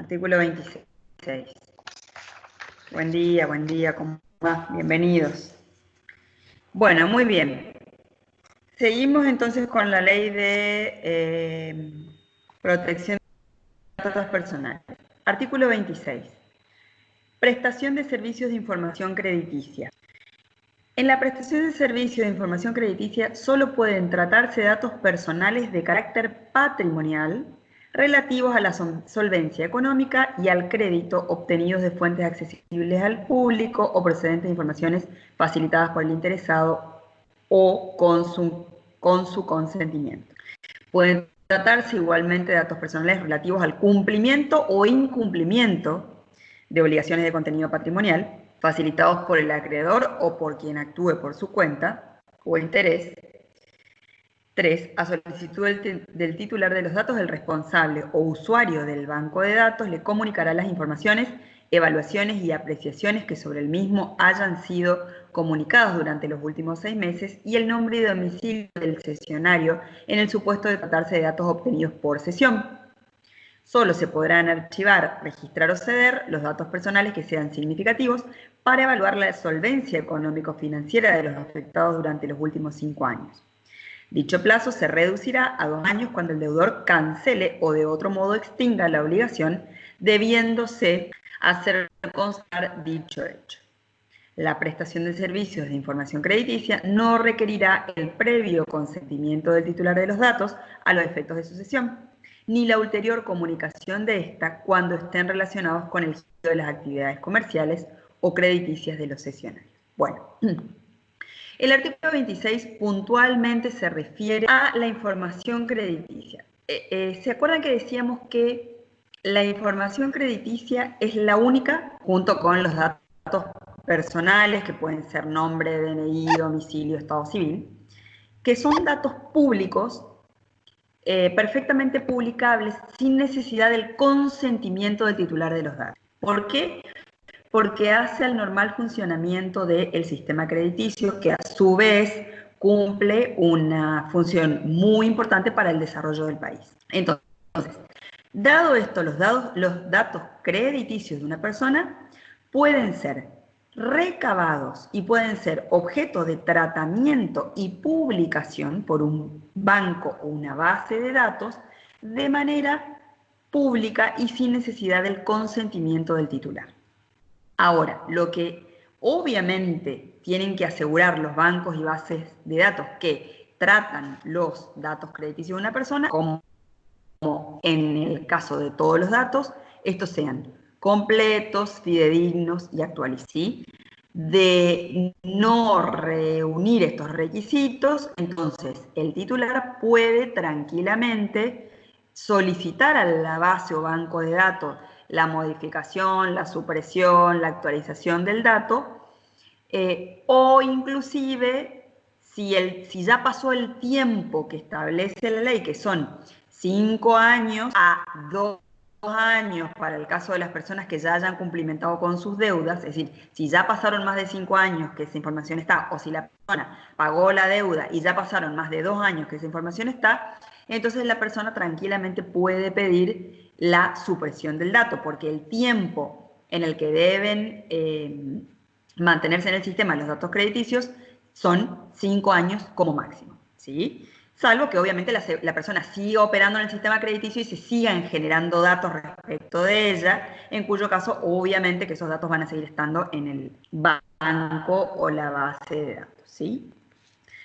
Artículo 26. Buen día, ¿cómo va? Bienvenidos. Bueno, muy bien. Seguimos entonces con la ley de protección de datos personales. Artículo 26. Prestación de servicios de información crediticia. En la prestación de servicios de información crediticia solo pueden tratarse datos personales de carácter patrimonial relativos a la solvencia económica y al crédito obtenidos de fuentes accesibles al público o procedentes de informaciones facilitadas por el interesado o con su consentimiento. Pueden tratarse igualmente de datos personales relativos al cumplimiento o incumplimiento de obligaciones de contenido patrimonial facilitados por el acreedor o por quien actúe por su cuenta o interés. 3. A solicitud del titular de los datos, el responsable o usuario del banco de datos le comunicará las informaciones, evaluaciones y apreciaciones que sobre el mismo hayan sido comunicados durante los últimos 6 meses y el nombre y domicilio del cesionario en el supuesto de tratarse de datos obtenidos por cesión. Solo se podrán archivar, registrar o ceder los datos personales que sean significativos para evaluar la solvencia económico-financiera de los afectados durante los últimos 5 años. Dicho plazo se reducirá a 2 años cuando el deudor cancele o de otro modo extinga la obligación, debiéndose hacer constar dicho hecho. La prestación de servicios de información crediticia no requerirá el previo consentimiento del titular de los datos a los efectos de su cesión, ni la ulterior comunicación de ésta cuando estén relacionados con el giro de las actividades comerciales o crediticias de los cesionarios. Bueno, el artículo 26 puntualmente se refiere a la información crediticia. ¿Se acuerdan que decíamos que la información crediticia es la única, junto con los datos personales, que pueden ser nombre, DNI, domicilio, estado civil, que son datos públicos perfectamente publicables sin necesidad del consentimiento del titular de los datos? ¿Por qué? Porque hace al normal funcionamiento del sistema crediticio, que a su vez cumple una función muy importante para el desarrollo del país. Entonces, dado esto, los datos crediticios de una persona pueden ser recabados y pueden ser objeto de tratamiento y publicación por un banco o una base de datos de manera pública y sin necesidad del consentimiento del titular. Ahora, lo que obviamente tienen que asegurar los bancos y bases de datos que tratan los datos crediticios de una persona, como en el caso de todos los datos, estos sean completos, fidedignos y actualizados. ¿Sí? De no reunir estos requisitos, entonces el titular puede tranquilamente solicitar a la base o banco de datos la modificación, la supresión, la actualización del dato, o inclusive si ya pasó el tiempo que establece la ley, que son 5 años a 2 años para el caso de las personas que ya hayan cumplimentado con sus deudas, es decir, si ya pasaron más de 5 años que esa información está, o si la persona pagó la deuda y ya pasaron más de 2 años que esa información está, entonces la persona tranquilamente puede pedir la supresión del dato, porque el tiempo en el que deben mantenerse en el sistema los datos crediticios son 5 años como máximo, ¿sí? Salvo que obviamente la persona siga operando en el sistema crediticio y se sigan generando datos respecto de ella, en cuyo caso obviamente que esos datos van a seguir estando en el banco o la base de datos, ¿sí?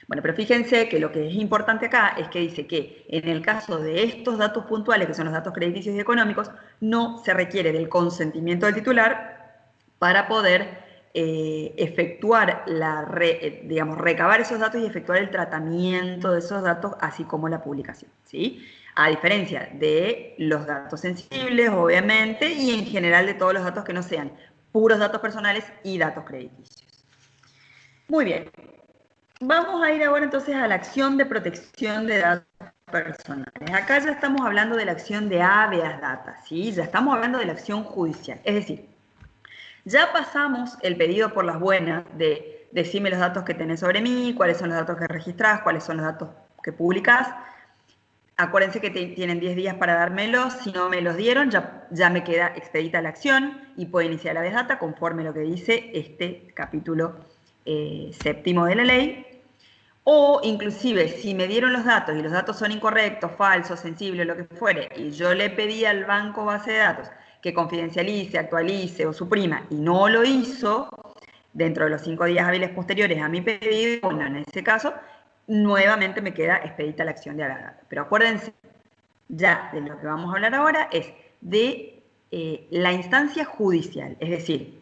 Bueno, pero fíjense que lo que es importante acá es que dice que en el caso de estos datos puntuales, que son los datos crediticios y económicos, no se requiere del consentimiento del titular para poder efectuar recabar esos datos y efectuar el tratamiento de esos datos, así como la publicación, ¿sí? A diferencia de los datos sensibles, obviamente, y en general de todos los datos que no sean puros datos personales y datos crediticios. Muy bien. Vamos a ir ahora entonces a la acción de protección de datos personales. Acá ya estamos hablando de la acción de habeas data, ¿sí? Ya estamos hablando de la acción judicial. Es decir, ya pasamos el pedido por las buenas de decirme los datos que tenés sobre mí, cuáles son los datos que registrás, cuáles son los datos que publicás. Acuérdense que tienen 10 días para dármelos. Si no me los dieron, ya me queda expedita la acción y puedo iniciar la habeas data conforme lo que dice este capítulo 7º de la ley. O inclusive, si me dieron los datos y los datos son incorrectos, falsos, sensibles, lo que fuere, y yo le pedí al banco base de datos que confidencialice, actualice o suprima y no lo hizo dentro de los 5 días hábiles posteriores a mi pedido, bueno, en ese caso, nuevamente me queda expedita la acción de habeas data. Pero acuérdense, ya de lo que vamos a hablar ahora es de la instancia judicial, es decir,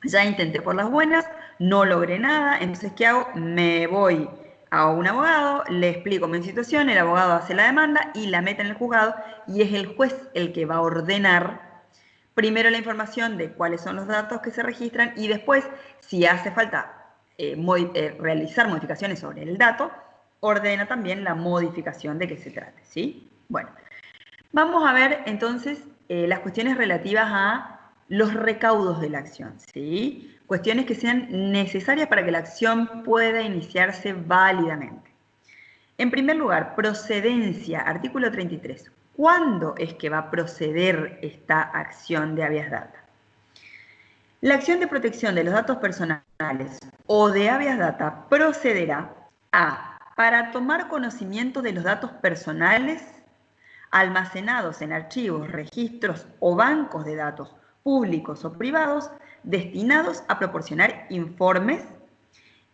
ya intenté por las buenas, no logré nada, entonces ¿qué hago? Me voy a un abogado, le explico mi situación, el abogado hace la demanda y la mete en el juzgado y es el juez el que va a ordenar primero la información de cuáles son los datos que se registran y después, si hace falta realizar modificaciones sobre el dato, ordena también la modificación de qué se trate, ¿sí? Bueno, vamos a ver entonces las cuestiones relativas a los recaudos de la acción, ¿sí? Cuestiones que sean necesarias para que la acción pueda iniciarse válidamente. En primer lugar, procedencia, artículo 33. ¿Cuándo es que va a proceder esta acción de habeas data? La acción de protección de los datos personales o de habeas data procederá para tomar conocimiento de los datos personales almacenados en archivos, registros o bancos de datos públicos o privados destinados a proporcionar informes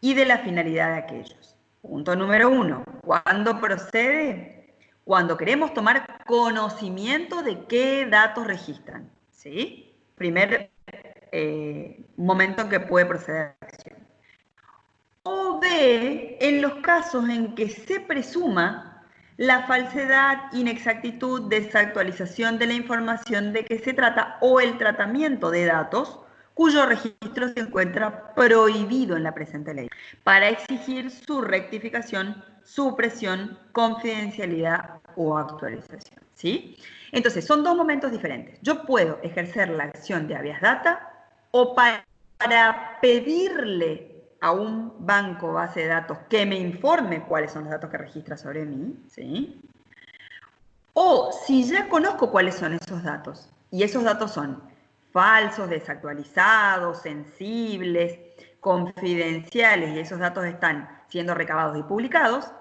y de la finalidad de aquellos. Punto número 1. ¿Cuándo procede? Cuando queremos tomar conocimiento de qué datos registran. ¿Sí? Primer momento en que puede proceder la acción. O B, en los casos en que se presuma la falsedad, inexactitud, desactualización de la información de que se trata o el tratamiento de datos cuyo registro se encuentra prohibido en la presente ley, para exigir su rectificación, supresión, confidencialidad o actualización, ¿sí? Entonces, son dos momentos diferentes. Yo puedo ejercer la acción de habeas data o para pedirle a un banco base de datos que me informe cuáles son los datos que registra sobre mí, ¿sí? O si ya conozco cuáles son esos datos, y esos datos son falsos, desactualizados, sensibles, confidenciales, y esos datos están siendo recabados y publicados,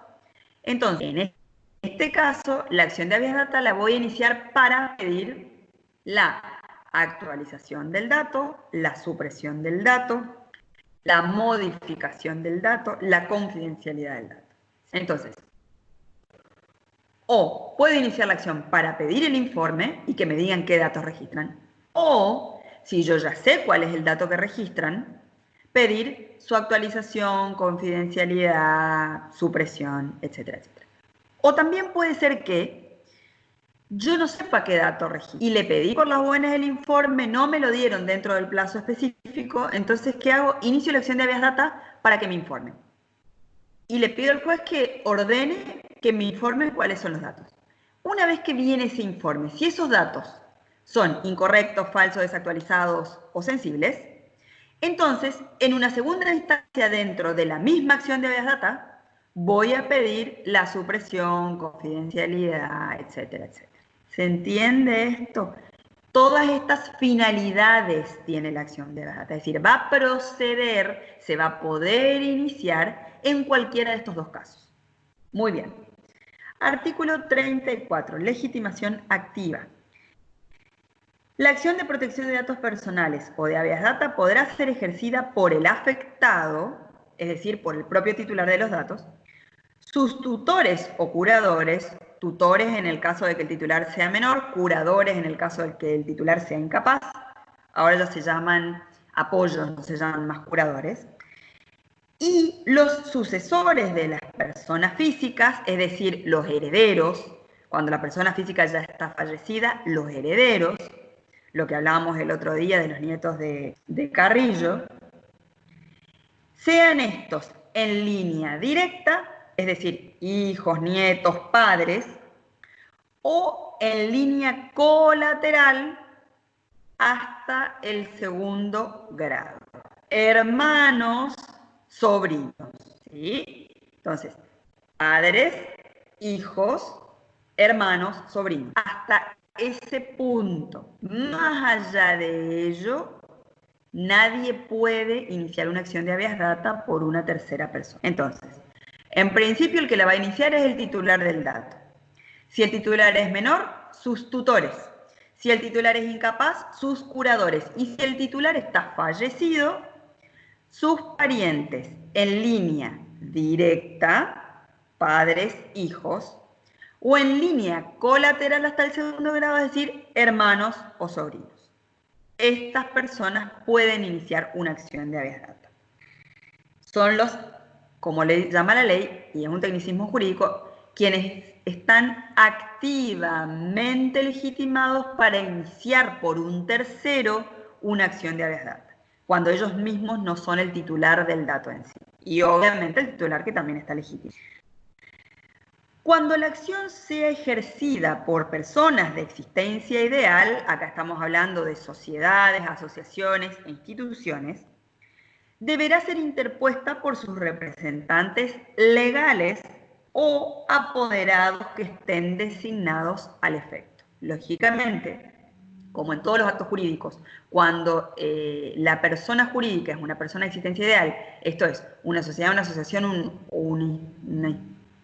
entonces, en este caso, la acción de habeas data la voy a iniciar para pedir la actualización del dato, la supresión del dato, la modificación del dato, la confidencialidad del dato. Entonces, o puedo iniciar la acción para pedir el informe y que me digan qué datos registran, o, si yo ya sé cuál es el dato que registran, pedir su actualización, confidencialidad, supresión, etcétera, etcétera. O también puede ser que yo no sepa qué dato registro y le pedí por las buenas el informe, no me lo dieron dentro del plazo específico, entonces, ¿qué hago? Inicio la acción de habeas data para que me informen. Y le pido al juez que ordene que me informe cuáles son los datos. Una vez que viene ese informe, si esos datos son incorrectos, falsos, desactualizados o sensibles, entonces, en una segunda instancia dentro de la misma acción de habeas data, voy a pedir la supresión, confidencialidad, etcétera, etcétera. ¿Se entiende esto? Todas estas finalidades tiene la acción de habeas data, es decir, va a proceder, se va a poder iniciar en cualquiera de estos dos casos. Muy bien. Artículo 34, legitimación activa. La acción de protección de datos personales o de habeas data podrá ser ejercida por el afectado, es decir, por el propio titular de los datos, sus tutores o curadores, tutores en el caso de que el titular sea menor, curadores en el caso de que el titular sea incapaz, ahora ya se llaman apoyos, no se llaman más curadores, y los sucesores de las personas físicas, es decir, los herederos, cuando la persona física ya está fallecida, los herederos, lo que hablábamos el otro día de los nietos de Carrillo, sean estos en línea directa, es decir, hijos, nietos, padres, o en línea colateral hasta el segundo grado. Hermanos, sobrinos, ¿sí? Entonces, padres, hijos, hermanos, sobrinos. Hasta ese punto. Más allá de ello, nadie puede iniciar una acción de habeas data por una tercera persona. Entonces, en principio el que la va a iniciar es el titular del dato. Si el titular es menor, sus tutores. Si el titular es incapaz, sus curadores. Y si el titular está fallecido, sus parientes en línea directa, padres, hijos, o en línea colateral hasta el segundo grado, es decir, hermanos o sobrinos. Estas personas pueden iniciar una acción de habeas data. Son los, como le llama la ley, y es un tecnicismo jurídico, quienes están activamente legitimados para iniciar por un tercero una acción de habeas data, cuando ellos mismos no son el titular del dato en sí. Y obviamente el titular que también está legítimo. Cuando la acción sea ejercida por personas de existencia ideal, acá estamos hablando de sociedades, asociaciones e instituciones, deberá ser interpuesta por sus representantes legales o apoderados que estén designados al efecto. Lógicamente, como en todos los actos jurídicos, cuando la persona jurídica es una persona de existencia ideal, esto es, una sociedad, una asociación, una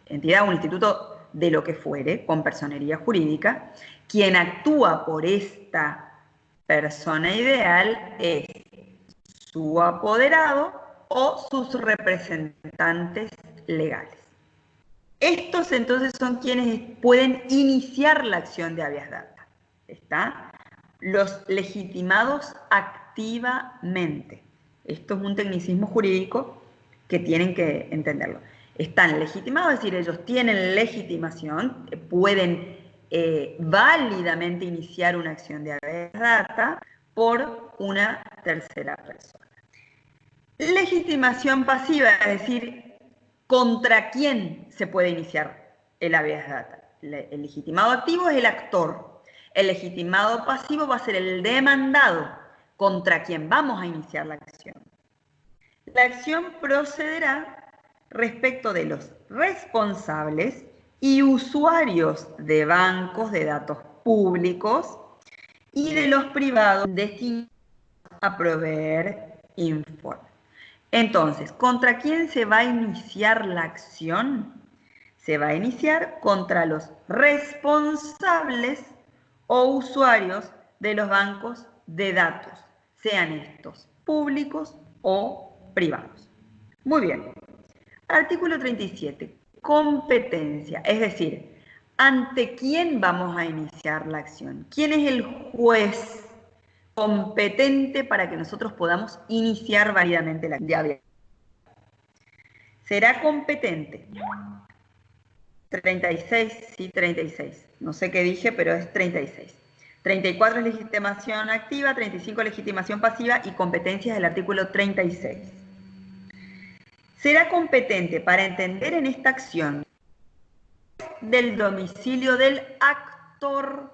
entidad, un instituto de lo que fuere, con personería jurídica, quien actúa por esta persona ideal es su apoderado o sus representantes legales. Estos entonces son quienes pueden iniciar la acción de habeas data. ¿Está? Los legitimados activamente. Esto es un tecnicismo jurídico que tienen que entenderlo. Están legitimados, es decir, ellos tienen legitimación, pueden válidamente iniciar una acción de habeas data por una tercera persona. Legitimación pasiva, es decir, ¿contra quién se puede iniciar el habeas data? El legitimado activo es el actor. El legitimado pasivo va a ser el demandado, contra quien vamos a iniciar la acción. La acción procederá respecto de los responsables y usuarios de bancos de datos públicos y de los privados destinados a proveer informes. Entonces, ¿contra quién se va a iniciar la acción? Se va a iniciar contra los responsables o usuarios de los bancos de datos, sean estos públicos o privados. Muy bien. Artículo 37. Competencia, es decir, ¿ante quién vamos a iniciar la acción? ¿Quién es el juez competente para que nosotros podamos iniciar válidamente la acción? ¿Será competente? 36, sí, 36. No sé qué dije, pero es 36. 34 es legitimación activa, 35 legitimación pasiva y competencias del artículo 36. Será competente para entender en esta acción del domicilio del actor,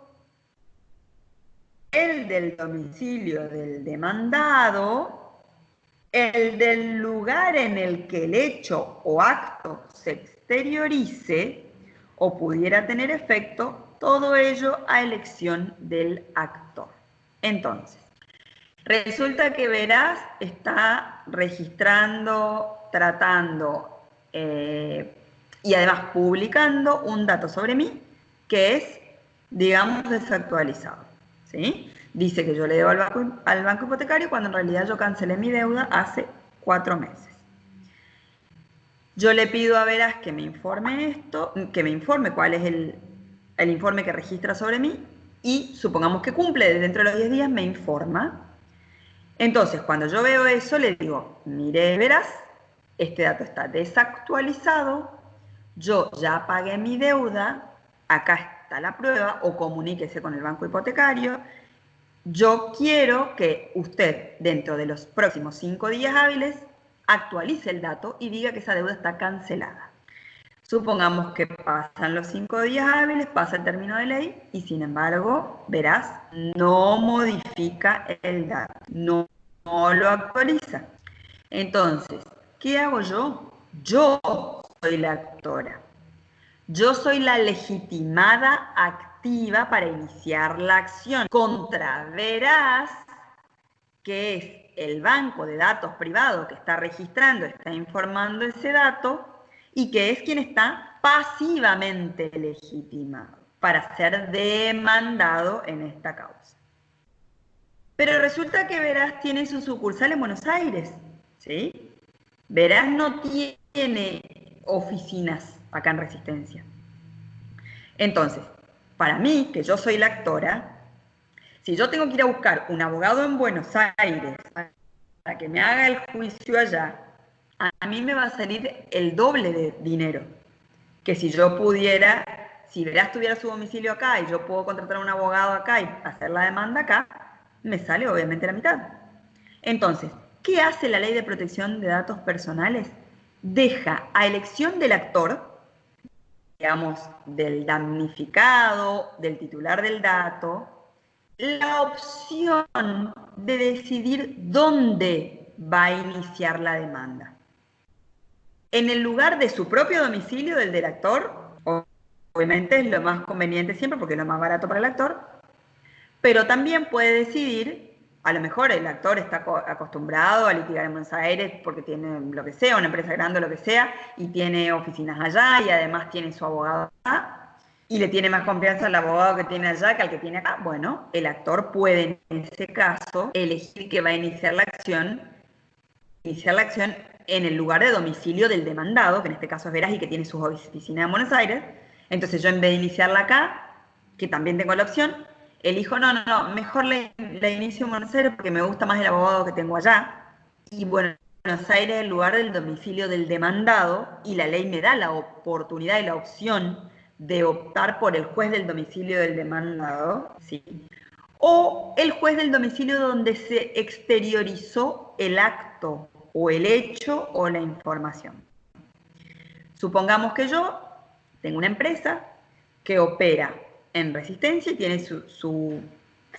el del domicilio del demandado, el del lugar en el que el hecho o acto se exteriorice o pudiera tener efecto, todo ello a elección del actor. Entonces, resulta que Veraz está registrando, tratando y además publicando un dato sobre mí que es, digamos, desactualizado, ¿sí? Dice que yo le debo al banco hipotecario cuando en realidad yo cancelé mi deuda hace 4 meses. Yo le pido a Veraz que me informe esto, que me informe cuál es el informe que registra sobre mí y supongamos que cumple, dentro de los 10 días me informa. Entonces, cuando yo veo eso, le digo, mire, Veraz, este dato está desactualizado, yo ya pagué mi deuda, acá está la prueba, o comuníquese con el banco hipotecario. Yo quiero que usted, dentro de los próximos 5 días hábiles, actualice el dato y diga que esa deuda está cancelada. Supongamos que pasan los 5 días hábiles, pasa el término de ley y sin embargo, Veraz, no modifica el dato, no lo actualiza. Entonces, ¿qué hago yo? Yo soy la actora. Yo soy la legitimada activa para iniciar la acción. Contra Veraz, que es el banco de datos privado que está registrando, está informando ese dato, y que es quien está pasivamente legitimado para ser demandado en esta causa. Pero resulta que Veraz tiene su sucursal en Buenos Aires, ¿sí? Veraz no tiene oficinas acá en Resistencia. Entonces, para mí, que yo soy la actora, si yo tengo que ir a buscar un abogado en Buenos Aires para que me haga el juicio allá, a mí me va a salir el doble de dinero que si yo pudiera, si Veraz tuviera su domicilio acá y yo puedo contratar a un abogado acá y hacer la demanda acá, me sale obviamente la mitad. Entonces, ¿qué hace la Ley de Protección de Datos Personales? Deja a elección del actor, digamos, del damnificado, del titular del dato, la opción de decidir dónde va a iniciar la demanda. En el lugar de su propio domicilio, del actor, obviamente es lo más conveniente siempre porque es lo más barato para el actor, pero también puede decidir, a lo mejor el actor está acostumbrado a litigar en Buenos Aires porque tiene lo que sea, una empresa grande o lo que sea, y tiene oficinas allá y además tiene su abogado acá, y le tiene más confianza al abogado que tiene allá que al que tiene acá. Bueno, el actor puede en ese caso elegir que va a iniciar la acción en el lugar de domicilio del demandado, que en este caso es Veraz y que tiene sus oficinas en Buenos Aires. Entonces yo, en vez de iniciarla acá, que también tengo la opción, elijo, no, mejor la inicio en Buenos Aires porque me gusta más el abogado que tengo allá. Y Buenos Aires es el lugar del domicilio del demandado, y la ley me da la oportunidad y la opción de optar por el juez del domicilio del demandado, ¿sí? O el juez del domicilio donde se exteriorizó el acto o el hecho o la información. Supongamos que yo tengo una empresa que opera en Resistencia y tiene su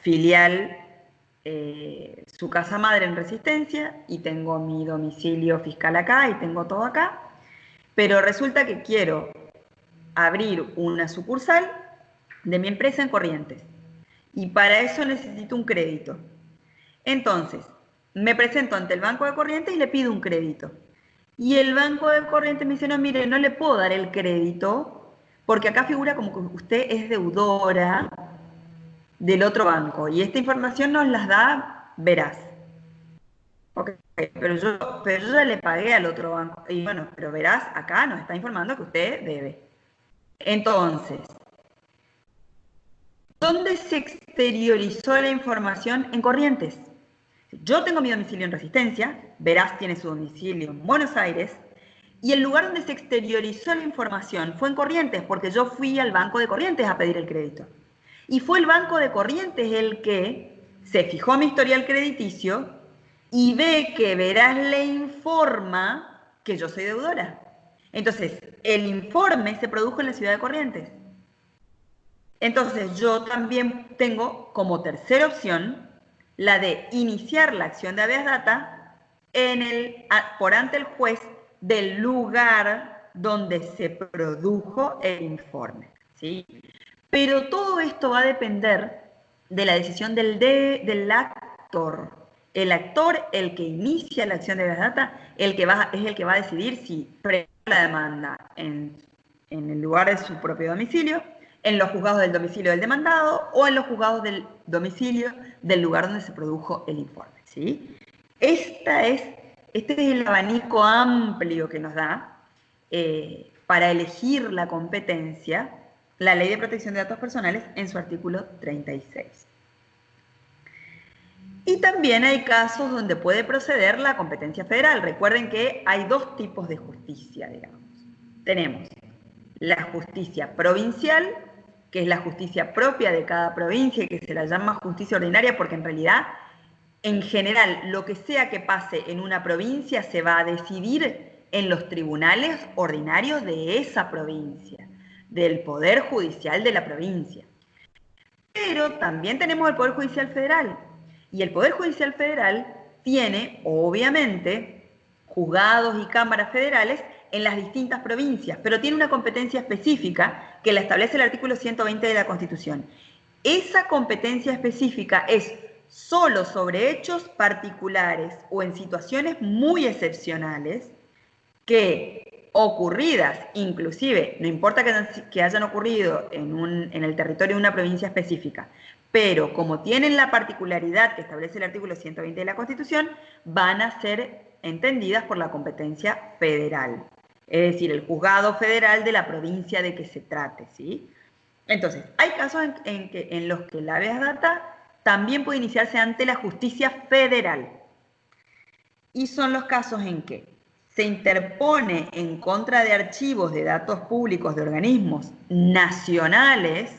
filial, su casa madre en Resistencia, y tengo mi domicilio fiscal acá y tengo todo acá, pero resulta que quiero abrir una sucursal de mi empresa en Corrientes, y para eso necesito un crédito. Entonces, me presento ante el Banco de Corrientes y le pido un crédito. Y el Banco de Corrientes me dice, no, mire, no le puedo dar el crédito porque acá figura como que usted es deudora del otro banco. Y esta información nos las da Veraz. Ok, pero yo ya le pagué al otro banco. Y bueno, pero Veraz acá nos está informando que usted debe. Entonces, ¿dónde se exteriorizó la información? En Corrientes. Yo tengo mi domicilio en Resistencia, Veraz tiene su domicilio en Buenos Aires, y el lugar donde se exteriorizó la información fue en Corrientes, porque yo fui al Banco de Corrientes a pedir el crédito. Y fue el Banco de Corrientes el que se fijó mi historial crediticio y ve que Veraz le informa que yo soy deudora. Entonces, el informe se produjo en la ciudad de Corrientes. Entonces, yo también tengo como tercera opción la de iniciar la acción de habeas data por ante el juez del lugar donde se produjo el informe, ¿sí? Pero todo esto va a depender de la decisión del actor. El actor, el que inicia la acción de habeas data, es el que va a decidir si presenta la demanda en el lugar de su propio domicilio, en los juzgados del domicilio del demandado o en los juzgados del domicilio del lugar donde se produjo el informe, ¿sí? Este es el abanico amplio que nos da para elegir la competencia la Ley de Protección de Datos Personales en su artículo 36. Y también hay casos donde puede proceder la competencia federal. Recuerden que hay dos tipos de justicia, digamos. Tenemos la justicia provincial, que es la justicia propia de cada provincia y que se la llama justicia ordinaria porque en realidad, en general, lo que sea que pase en una provincia se va a decidir en los tribunales ordinarios de esa provincia, del Poder Judicial de la provincia. Pero también tenemos el Poder Judicial Federal. Y el Poder Judicial Federal tiene, obviamente, juzgados y cámaras federales en las distintas provincias, pero tiene una competencia específica que la establece el artículo 120 de la Constitución. Esa competencia específica es solo sobre hechos particulares o en situaciones muy excepcionales que, ocurridas, inclusive, no importa que hayan ocurrido en el territorio de una provincia específica, pero como tienen la particularidad que establece el artículo 120 de la Constitución, van a ser entendidas por la competencia federal, es decir, el juzgado federal de la provincia de que se trate, ¿sí? Entonces, hay casos en los que la habeas data también puede iniciarse ante la justicia federal, y son los casos en que se interpone en contra de archivos de datos públicos de organismos nacionales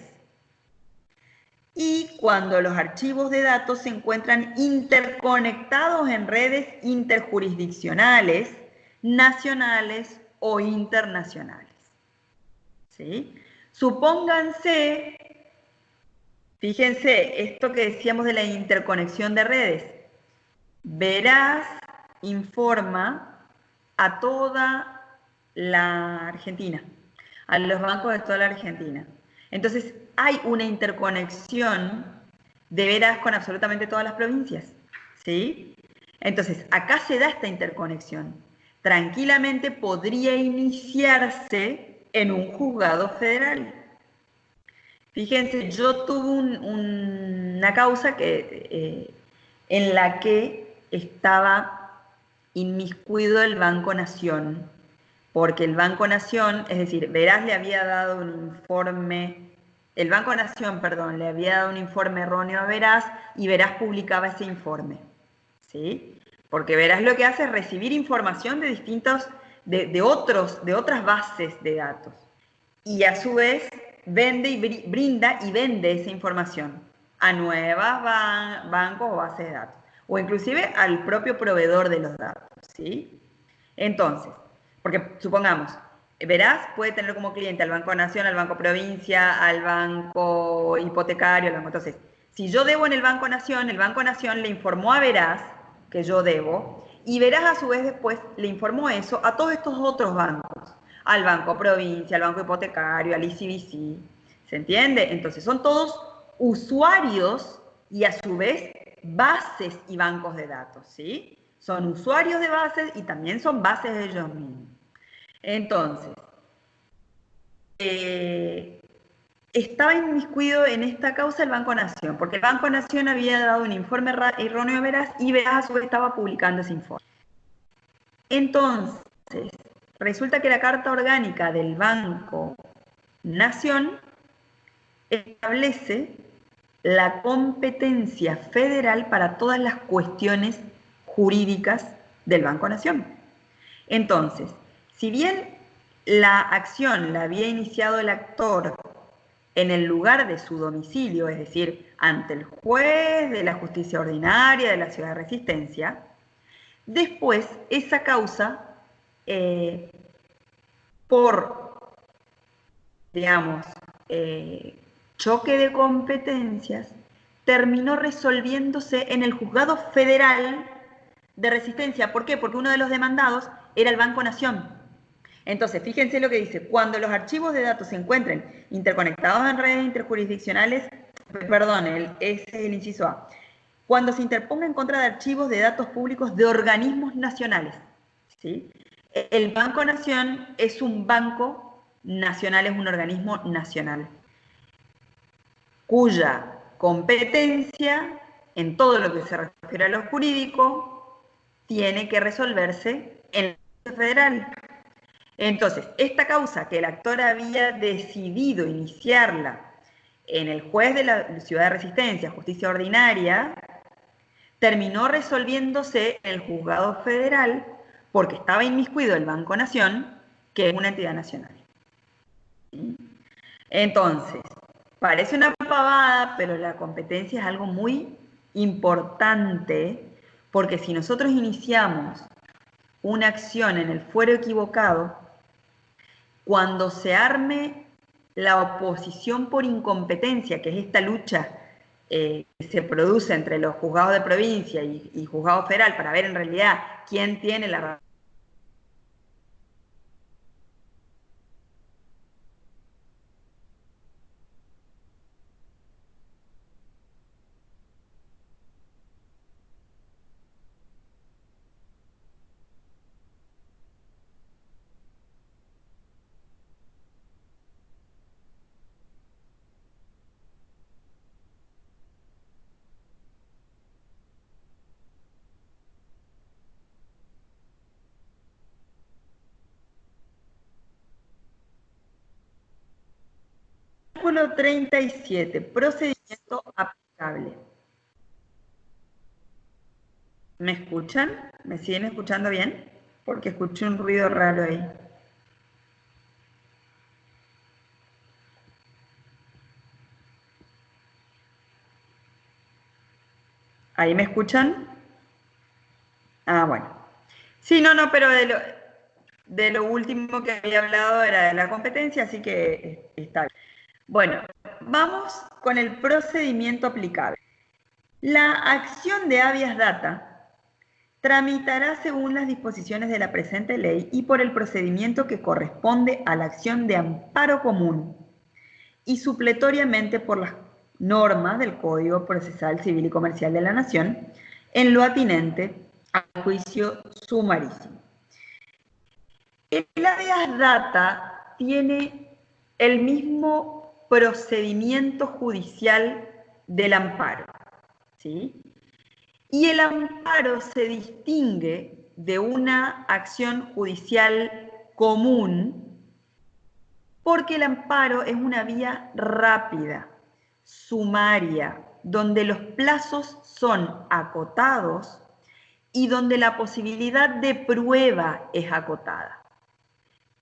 y cuando los archivos de datos se encuentran interconectados en redes interjurisdiccionales, nacionales o internacionales. ¿Sí? Supónganse, fíjense, esto que decíamos de la interconexión de redes. Veraz informa a toda la Argentina, a los bancos de toda la Argentina. Entonces, hay una interconexión de Veraz con absolutamente todas las provincias, ¿sí? Entonces, acá se da esta interconexión. Tranquilamente podría iniciarse en un juzgado federal. Fíjense, yo tuve una causa en la que estaba inmiscuido el Banco Nación, porque el Banco Nación, es decir, Veraz le había dado un informe, el Banco Nación, perdón, le había dado un informe erróneo a Veraz y Veraz publicaba ese informe, ¿sí? Porque Veraz lo que hace es recibir información de distintos, de otras bases de datos y a su vez vende y brinda y vende esa información a nuevos bancos o bases de datos, o inclusive al propio proveedor de los datos, ¿sí? Entonces, porque supongamos, Veraz puede tener como cliente al Banco Nación, al Banco Provincia, al Banco Hipotecario, al banco. Entonces, si yo debo en el Banco Nación le informó a Veraz que yo debo, y Veraz a su vez después le informó eso a todos estos otros bancos, al Banco Provincia, al Banco Hipotecario, al ICBC, ¿se entiende? Entonces, son todos usuarios y a su vez bases y bancos de datos, ¿sí? Son usuarios de bases y también son bases de ellos mismos. Entonces, estaba inmiscuido en esta causa el Banco Nación, porque el Banco Nación había dado un informe erróneo a Veraz y Veraz a su vez estaba publicando ese informe. Entonces, resulta que la Carta Orgánica del Banco Nación establece la competencia federal para todas las cuestiones jurídicas del Banco Nación. Entonces, si bien la acción la había iniciado el actor en el lugar de su domicilio, es decir, ante el juez de la justicia ordinaria de la ciudad de Resistencia, después esa causa, por, digamos, choque de competencias, terminó resolviéndose en el juzgado federal de Resistencia. ¿Por qué? Porque uno de los demandados era el Banco Nación. Entonces, fíjense lo que dice, cuando los archivos de datos se encuentren interconectados en redes interjurisdiccionales, perdón, ese es el inciso A, cuando se interponga en contra de archivos de datos públicos de organismos nacionales, ¿sí? El Banco Nación es un banco nacional, es un organismo nacional, cuya competencia en todo lo que se refiere a lo jurídico tiene que resolverse en la federal. Entonces, esta causa que el actor había decidido iniciarla en el juez de la ciudad de Resistencia, justicia ordinaria, terminó resolviéndose en el juzgado federal porque estaba inmiscuido el Banco Nación, que es una entidad nacional. Entonces, parece una pavada, pero la competencia es algo muy importante, porque si nosotros iniciamos una acción en el fuero equivocado, cuando se arme la oposición por incompetencia, que es esta lucha que se produce entre los juzgados de provincia y juzgado federal para ver en realidad quién tiene la razón, Artículo 37, procedimiento aplicable. ¿Me escuchan? ¿Me siguen escuchando bien? Porque escuché un ruido raro ahí. ¿Ahí me escuchan? Ah, bueno. Sí, no, pero de lo último que había hablado era de la competencia, así que está bien. Bueno, vamos con el procedimiento aplicable. La acción de habeas data tramitará según las disposiciones de la presente ley y por el procedimiento que corresponde a la acción de amparo común y supletoriamente por las normas del Código Procesal Civil y Comercial de la Nación en lo atinente al juicio sumarísimo. El habeas data tiene el mismo procedimiento judicial del amparo, ¿sí? Y el amparo se distingue de una acción judicial común porque el amparo es una vía rápida, sumaria, donde los plazos son acotados y donde la posibilidad de prueba es acotada.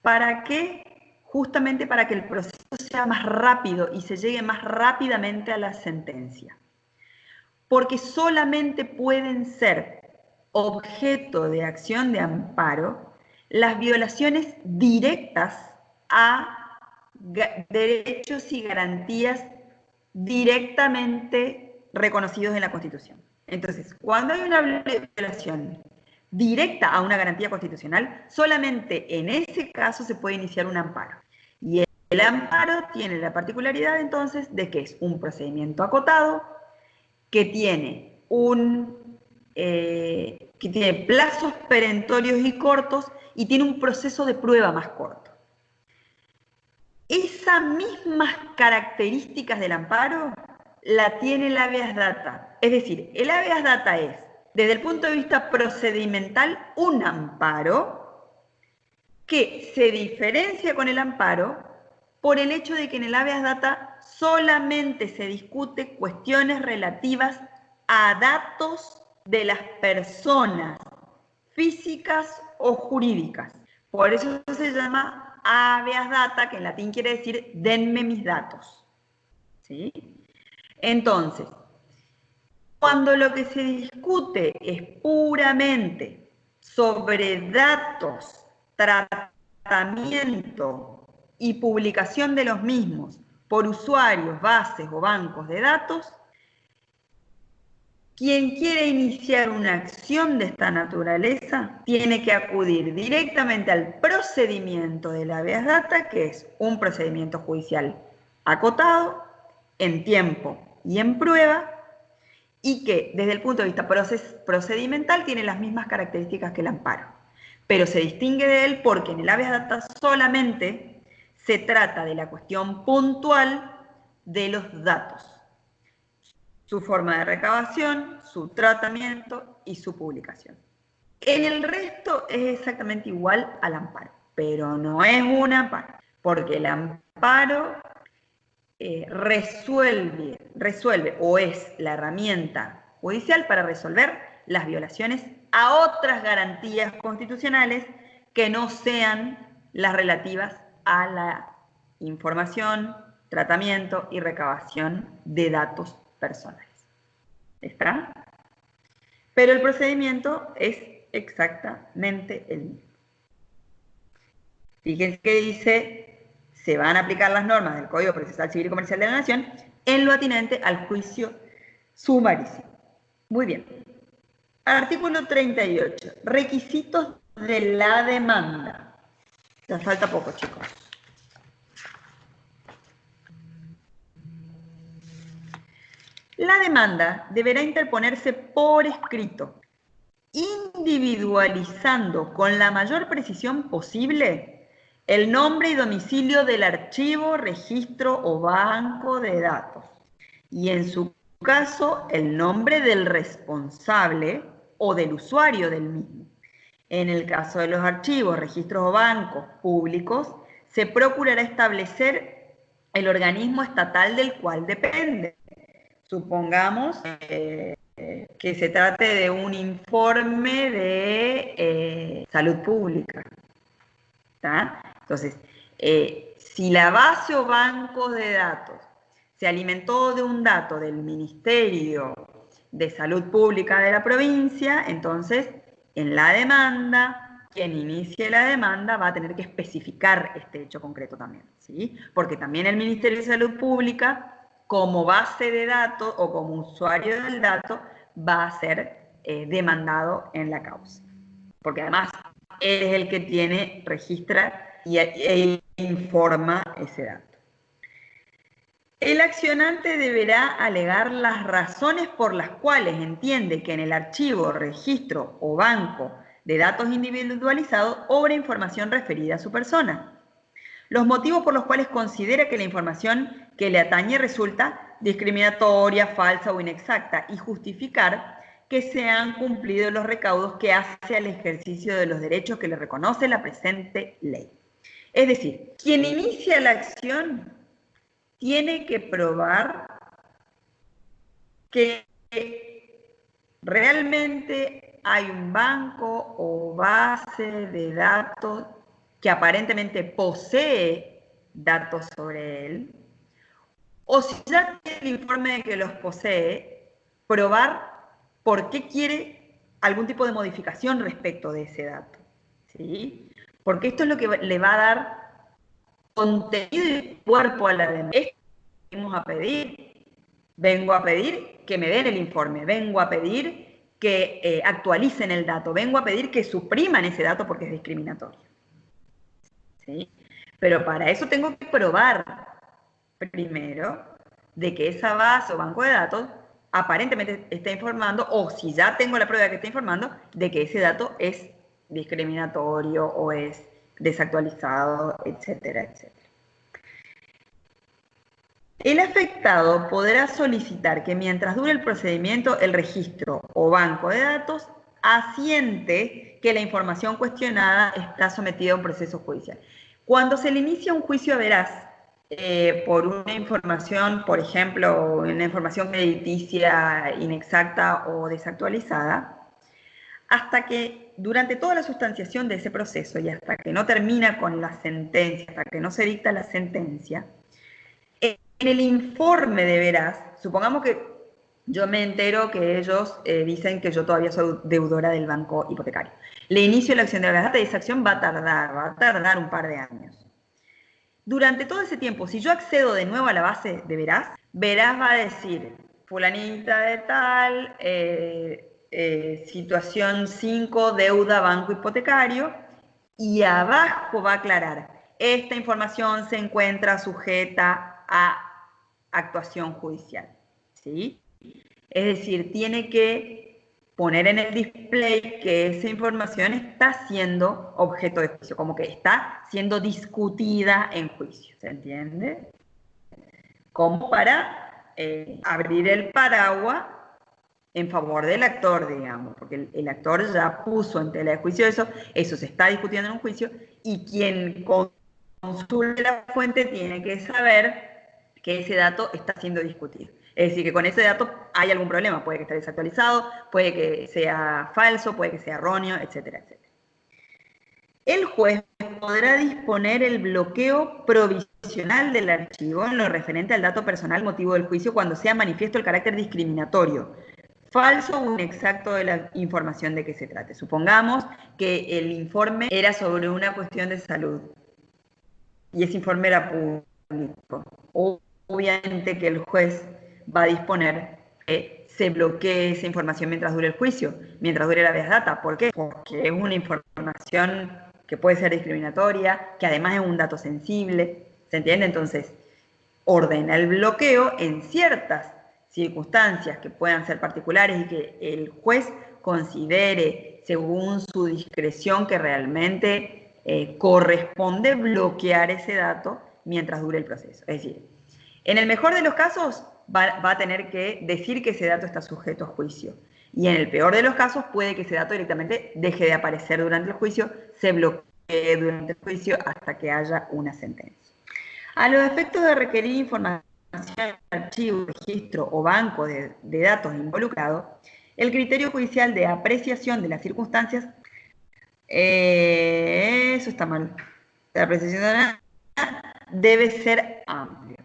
¿Para qué? Justamente para que el proceso sea más rápido y se llegue más rápidamente a la sentencia. Porque solamente pueden ser objeto de acción de amparo las violaciones directas a derechos y garantías directamente reconocidos en la Constitución. Entonces, cuando hay una violación directa a una garantía constitucional, solamente en ese caso se puede iniciar un amparo. Y el amparo tiene la particularidad entonces de que es un procedimiento acotado, que tiene plazos perentorios y cortos y tiene un proceso de prueba más corto. Esas mismas características del amparo la tiene el habeas data. Es decir, el habeas data es, desde el punto de vista procedimental, un amparo que se diferencia con el amparo por el hecho de que en el habeas data solamente se discute cuestiones relativas a datos de las personas físicas o jurídicas. Por eso se llama habeas data, que en latín quiere decir denme mis datos. ¿Sí? Entonces, cuando lo que se discute es puramente sobre datos, tratamiento y publicación de los mismos por usuarios, bases o bancos de datos, quien quiere iniciar una acción de esta naturaleza tiene que acudir directamente al procedimiento de la habeas data, que es un procedimiento judicial acotado, en tiempo y en prueba, y que desde el punto de vista procedimental tiene las mismas características que el amparo. Pero se distingue de él porque en el habeas data solamente se trata de la cuestión puntual de los datos, su forma de recabación, su tratamiento y su publicación. En el resto es exactamente igual al amparo, pero no es un amparo, porque el amparo resuelve o es la herramienta judicial para resolver las violaciones a otras garantías constitucionales que no sean las relativas a la información, tratamiento y recabación de datos personales. ¿Está? Pero el procedimiento es exactamente el mismo. Fíjense que dice, se van a aplicar las normas del Código Procesal Civil y Comercial de la Nación en lo atinente al juicio sumarísimo. Muy bien. Artículo 38. Requisitos de la demanda. Ya falta poco, chicos. La demanda deberá interponerse por escrito, individualizando con la mayor precisión posible el nombre y domicilio del archivo, registro o banco de datos, y en su caso el nombre del responsable o del usuario del mismo. En el caso de los archivos, registros o bancos públicos, se procurará establecer el organismo estatal del cual depende. Supongamos que se trate de un informe de salud pública. ¿Tá? Entonces, si la base o banco de datos se alimentó de un dato del Ministerio de Salud Pública de la provincia, entonces en la demanda, quien inicie la demanda va a tener que especificar este hecho concreto también, ¿sí? Porque también el Ministerio de Salud Pública, como base de datos o como usuario del dato, va a ser demandado en la causa. Porque además él es el que registra e informa ese dato. El accionante deberá alegar las razones por las cuales entiende que en el archivo, registro o banco de datos individualizados obra información referida a su persona. Los motivos por los cuales considera que la información que le atañe resulta discriminatoria, falsa o inexacta y justificar que se han cumplido los recaudos que hace al ejercicio de los derechos que le reconoce la presente ley. Es decir, quien inicia la acción tiene que probar que realmente hay un banco o base de datos que aparentemente posee datos sobre él, o si ya tiene el informe de que los posee, probar por qué quiere algún tipo de modificación respecto de ese dato, ¿sí? Porque esto es lo que le va a dar contenido y cuerpo a la demanda. Esto vengo a pedir que me den el informe, vengo a pedir que actualicen el dato, vengo a pedir que supriman ese dato porque es discriminatorio, ¿sí? Pero para eso tengo que probar primero de que esa base o banco de datos aparentemente está informando, o si ya tengo la prueba de que está informando, de que ese dato es discriminatorio o es desactualizado, etcétera, etcétera. El afectado podrá solicitar que mientras dure el procedimiento, el registro o banco de datos asiente que la información cuestionada está sometida a un proceso judicial. Cuando se le inicia un juicio veraz por una información, por ejemplo, una información crediticia inexacta o desactualizada, hasta que durante toda la sustanciación de ese proceso y hasta que no termina con la sentencia, hasta que no se dicta la sentencia, en el informe de veraz, supongamos que yo me entero que ellos dicen que yo todavía soy deudora del banco hipotecario. Le inicio la acción de la data y esa acción va a tardar un par de años. Durante todo ese tiempo, si yo accedo de nuevo a la base de veraz, veraz va a decir, fulanita de tal, situación 5, deuda banco hipotecario, y abajo va a aclarar, esta información se encuentra sujeta a actuación judicial, ¿sí? Es decir, tiene que poner en el display que esa información está siendo objeto de juicio, como que está siendo discutida en juicio, ¿se entiende? Como para abrir el paraguas en favor del actor, digamos, porque el actor ya puso en tela de juicio eso se está discutiendo en un juicio, y quien consulte la fuente tiene que saber que ese dato está siendo discutido. Es decir, que con ese dato hay algún problema, puede que esté desactualizado, puede que sea falso, puede que sea erróneo, etcétera, etcétera. El juez podrá disponer el bloqueo provisional del archivo en lo referente al dato personal motivo del juicio cuando sea manifiesto el carácter discriminatorio, falso o inexacto de la información de que se trate. Supongamos que el informe era sobre una cuestión de salud y ese informe era público. Obviamente que el juez va a disponer que se bloquee esa información mientras dure el juicio, mientras dure la habeas data. ¿Por qué? Porque es una información que puede ser discriminatoria, que además es un dato sensible, ¿se entiende? Entonces, ordena el bloqueo en ciertas circunstancias que puedan ser particulares y que el juez considere, según su discreción, que realmente corresponde bloquear ese dato mientras dure el proceso. Es decir, en el mejor de los casos va a tener que decir que ese dato está sujeto a juicio. Y en el peor de los casos puede que ese dato directamente deje de aparecer durante el juicio, se bloquee durante el juicio hasta que haya una sentencia. A los efectos de requerir información, archivo, registro o banco de datos involucrados, el criterio judicial de apreciación de las circunstancias, eso está mal, la apreciación de la debe ser amplio.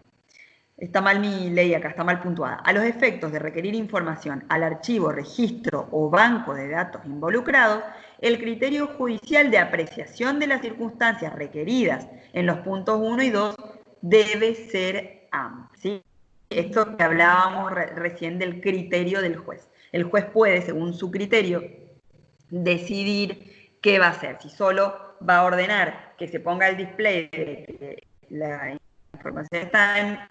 Está mal mi ley acá, está mal puntuada. A los efectos de requerir información al archivo, registro o banco de datos involucrados, el criterio judicial de apreciación de las circunstancias requeridas en los puntos 1 y 2 debe ser amplio. ¿Sí? Esto que hablábamos recién del criterio del juez. El juez puede, según su criterio, decidir qué va a hacer. Si solo va a ordenar que se ponga el display de que la información está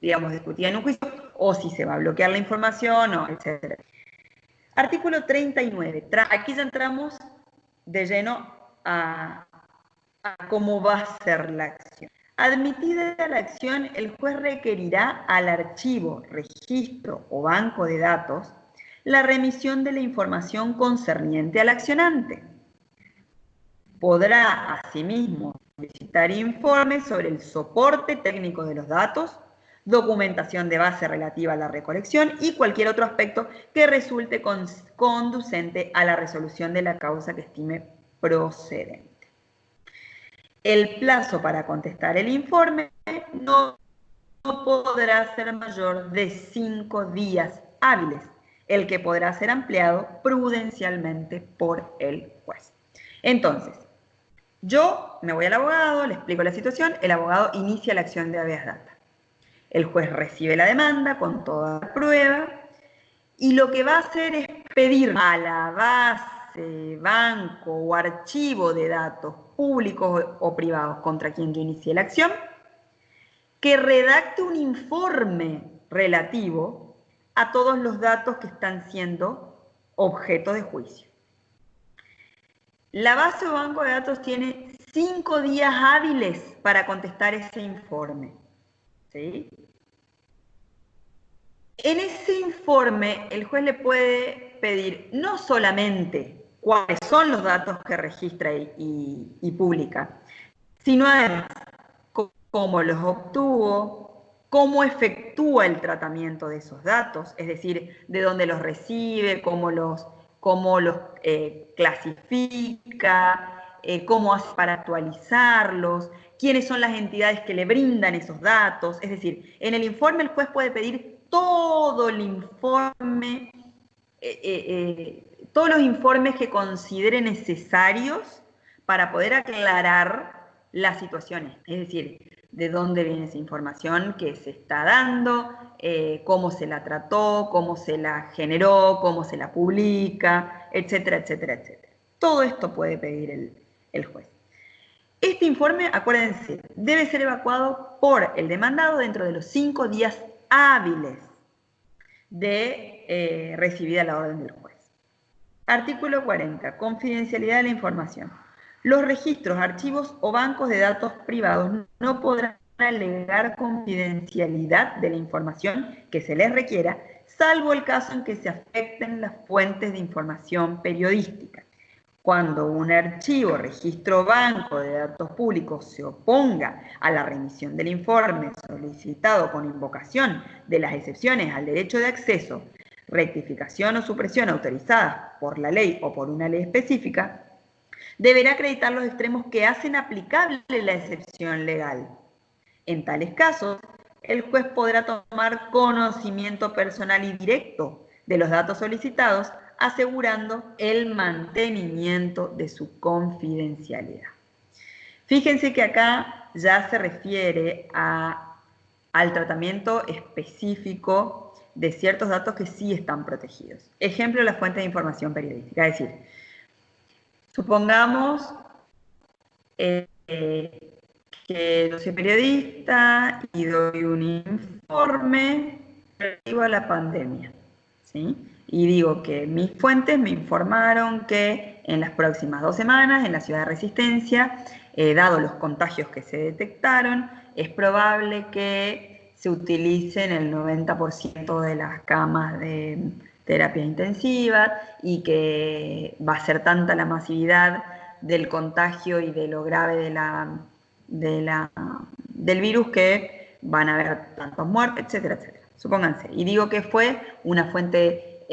digamos, discutida en un juicio, o si se va a bloquear la información, o etc. Artículo 39. Aquí ya entramos de lleno a cómo va a ser la acción. Admitida la acción, el juez requerirá al archivo, registro o banco de datos la remisión de la información concerniente al accionante. Podrá, asimismo, solicitar informes sobre el soporte técnico de los datos, documentación de base relativa a la recolección y cualquier otro aspecto que resulte conducente a la resolución de la causa que estime procedente. El plazo para contestar el informe no podrá ser mayor de 5 días hábiles, el que podrá ser ampliado prudencialmente por el juez. Entonces, yo me voy al abogado, le explico la situación, el abogado inicia la acción de habeas data. El juez recibe la demanda con toda la prueba y lo que va a hacer es pedir a la base, banco o archivo de datos públicos o privados contra quien yo inicie la acción que redacte un informe relativo a todos los datos que están siendo objeto de juicio. La base o banco de datos tiene 5 días hábiles para contestar ese informe. ¿Sí? En ese informe, el juez le puede pedir no solamente cuáles son los datos que registra y publica, sino además cómo los obtuvo, cómo efectúa el tratamiento de esos datos, es decir, de dónde los recibe, cómo los clasifica, cómo hace para actualizarlos, quiénes son las entidades que le brindan esos datos. Es decir, en el informe el juez puede pedir todo el informe, todos los informes que considere necesarios para poder aclarar las situaciones. Es decir, de dónde viene esa información que se está dando, cómo se la trató, cómo se la generó, cómo se la publica, etcétera, etcétera, etcétera. Todo esto puede pedir el juez. Este informe, acuérdense, debe ser evacuado por el demandado dentro de los 5 días hábiles de recibida la orden del juez. Artículo 40. Confidencialidad de la información. Los registros, archivos o bancos de datos privados no podrán alegar confidencialidad de la información que se les requiera, salvo el caso en que se afecten las fuentes de información periodística. Cuando un archivo, registro o banco de datos públicos se oponga a la remisión del informe solicitado con invocación de las excepciones al derecho de acceso, rectificación o supresión autorizadas por la ley o por una ley específica, deberá acreditar los extremos que hacen aplicable la excepción legal. En tales casos, el juez podrá tomar conocimiento personal y directo de los datos solicitados, asegurando el mantenimiento de su confidencialidad. Fíjense que acá ya se refiere al tratamiento específico de ciertos datos que sí están protegidos. Ejemplo, la fuente de información periodística. Es decir, supongamos que yo soy periodista y doy un informe relativo a la pandemia, ¿sí? Y digo que mis fuentes me informaron que en las próximas 2 semanas en la ciudad de Resistencia, dado los contagios que se detectaron, es probable que se utilicen el 90% de las camas de terapia intensiva y que va a ser tanta la masividad del contagio y de lo grave del virus que van a haber tantos muertos, etcétera, etcétera. Supónganse. Y digo que fue una fuente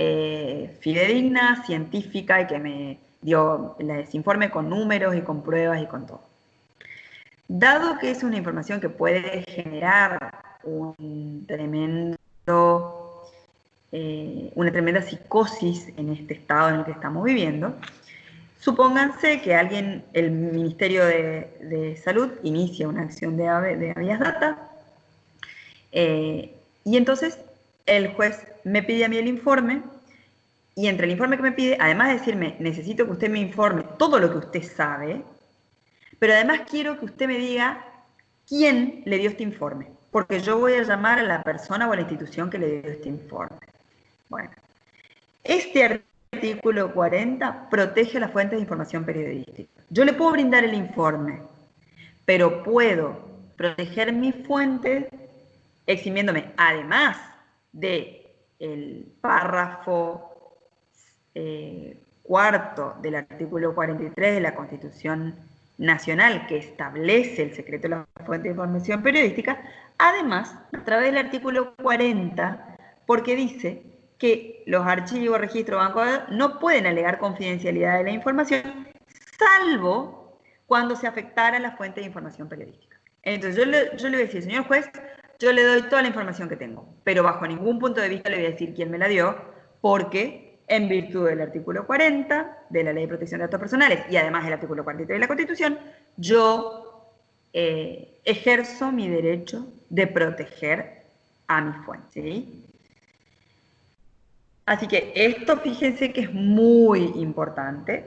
fidedigna, científica, y que me dio ese informe con números y con pruebas y con todo. Dado que es una información que puede generar una tremenda psicosis en este estado en el que estamos viviendo, supónganse que el Ministerio de Salud inicia una acción de habeas data, y entonces el juez me pide a mí el informe, y entre el informe que me pide, además de decirme, necesito que usted me informe todo lo que usted sabe, pero además quiero que usted me diga quién le dio este informe, porque yo voy a llamar a la persona o a la institución que le dio este informe. Bueno, este artículo 40 protege las fuentes de información periodística. Yo le puedo brindar el informe, pero puedo proteger mis fuentes eximiéndome, además del párrafo cuarto del artículo 43 de la Constitución Nacional, que establece el secreto de la fuente de información periodística, además, a través del artículo 40, porque dice que los archivos, registros, bancos de datos no pueden alegar confidencialidad de la información, salvo cuando se afectara la fuente de información periodística. Entonces yo le voy a decir, señor juez, yo le doy toda la información que tengo, pero bajo ningún punto de vista le voy a decir quién me la dio, porque en virtud del artículo 40 de la Ley de Protección de Datos Personales y además del artículo 43 de la Constitución, yo ejerzo mi derecho de proteger a mi fuente, ¿sí? Así que esto, fíjense que es muy importante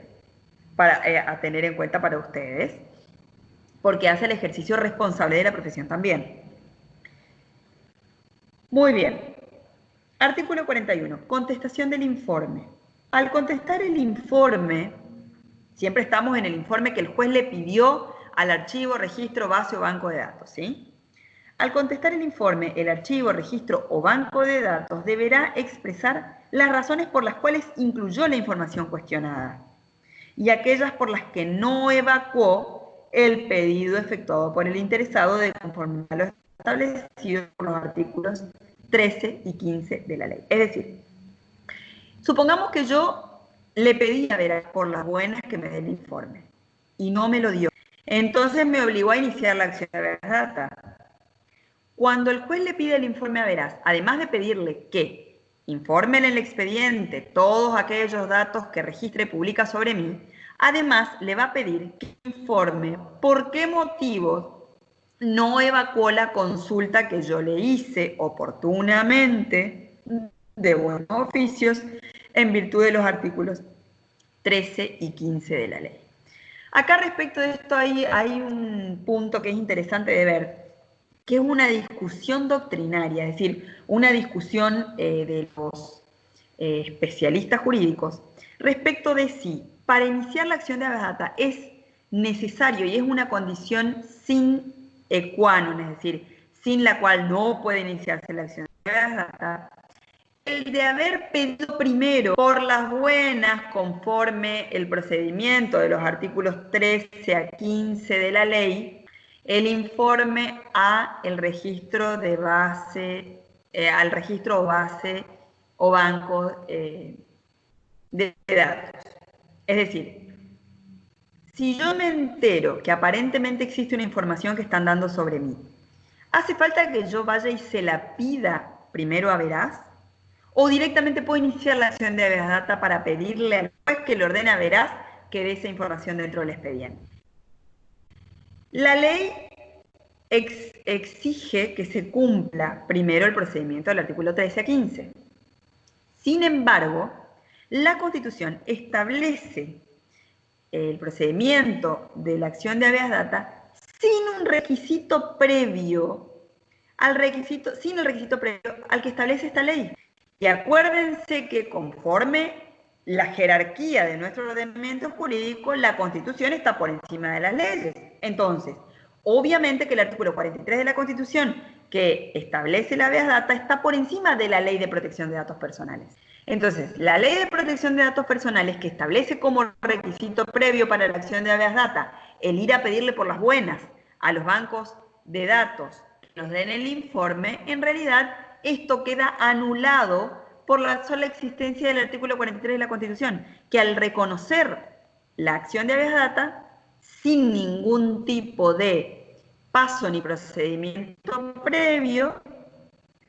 a tener en cuenta para ustedes, porque hace el ejercicio responsable de la profesión también. Muy bien. Artículo 41. Contestación del informe. Al contestar el informe, siempre estamos en el informe que el juez le pidió al archivo, registro, base o banco de datos, ¿sí? Al contestar el informe, el archivo, registro o banco de datos deberá expresar las razones por las cuales incluyó la información cuestionada y aquellas por las que no evacuó el pedido efectuado por el interesado de conformidad a lo establecido por los artículos 13 y 15 de la ley. Es decir, supongamos que yo le pedí a Veraz por las buenas que me dé el informe y no me lo dio. Entonces me obligó a iniciar la acción de habeas data. Cuando el juez le pide el informe a Veraz, además de pedirle que informe en el expediente todos aquellos datos que registre y publica sobre mí, además le va a pedir que informe por qué motivos no evacuó la consulta que yo le hice oportunamente de buenos oficios en virtud de los artículos 13 y 15 de la ley. Acá respecto de esto hay un punto que es interesante de ver, que es una discusión doctrinaria, es decir, una discusión de los especialistas jurídicos respecto de si para iniciar la acción de habeas data es necesario y es una condición sine qua non, es decir, sin la cual no puede iniciarse la acción de habeas data, el de haber pedido primero por las buenas, conforme el procedimiento de los artículos 13 a 15 de la ley, el informe al registro de base, al registro base o banco de datos. Es decir, si yo me entero que aparentemente existe una información que están dando sobre mí, ¿hace falta que yo vaya y se la pida primero a Veraz? ¿O directamente puedo iniciar la acción de habeas data para pedirle al juez que le ordene a Veraz que dé esa información dentro del expediente? La ley exige que se cumpla primero el procedimiento del artículo 13 a 15. Sin embargo, la Constitución establece el procedimiento de la acción de habeas data sin un requisito previo sin el requisito previo al que establece esta ley. Y acuérdense que conforme la jerarquía de nuestro ordenamiento jurídico, la Constitución está por encima de las leyes. Entonces, obviamente que el artículo 43 de la Constitución, que establece la habeas data, está por encima de la Ley de Protección de Datos Personales. Entonces, la Ley de Protección de Datos Personales, que establece como requisito previo para la acción de habeas data el ir a pedirle por las buenas a los bancos de datos que nos den el informe, en realidad esto queda anulado por la sola existencia del artículo 43 de la Constitución, que al reconocer la acción de habeas data, sin ningún tipo de paso ni procedimiento previo,